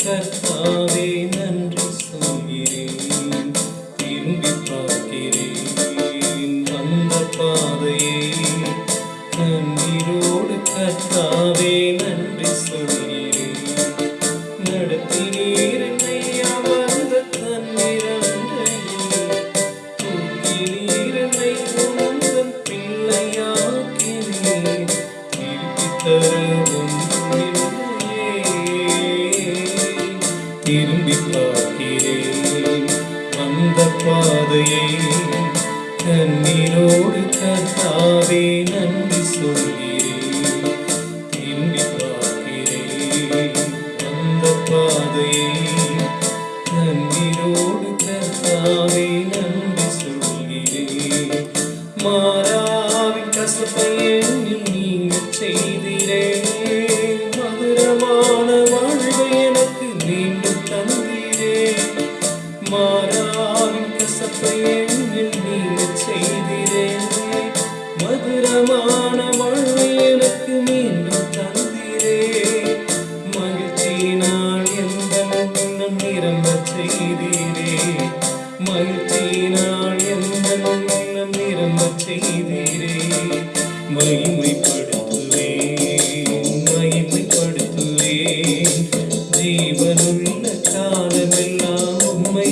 கர்த்தாவே நன்றி சொல்கிறேன். திரும்பி பார்க்கிறேன் வந்த பாதையை கண்ணீரோடு கர்த்தாவே நன்றி சொல்கிறேன். நடத்தினீர் என்னை அமர்ந்த தண்ணீரண்டையில், தூக்கினீர் என்னை உந்தன் பிள்ளையாக்கினீர். திருப்பித் தர திரும்பி பார்க்கிறேன் வந்த பாதையை கண்ணீரோடு கர்த்தாவே நன்றி சொல்கிறேன். திரும்பி பார்க்கிறேன் வந்த பாதையை கண்ணீரோடு கர்த்தாவே நன்றி சொல்கிறேன். மாறாவின் கசப்பை எண்ணில் நீங்கச் செய்தீரே, மதுரமான வாழ்வை எனக்கு மீண்டும் தந்தீரே. மாறாவின் கசப்பை எண்ணில் நீங்கச் செய்தீரே, மதுரமான வாழ்வை எனக்கு மீண்டும் தந்தீரே. மகிழ்ச்சியினால் எந்த உள்ளம் நிரம்பச் செய்தீரே, மகிழ்ச்சியினால் எந்த உள்ளம் நிரம்பச் செய்தீரே. மகிமைப்படுத்துவேன் மகிமைப்படுத்துவேன், ஜீவனுள்ள காலமெல்லாம் உம்மை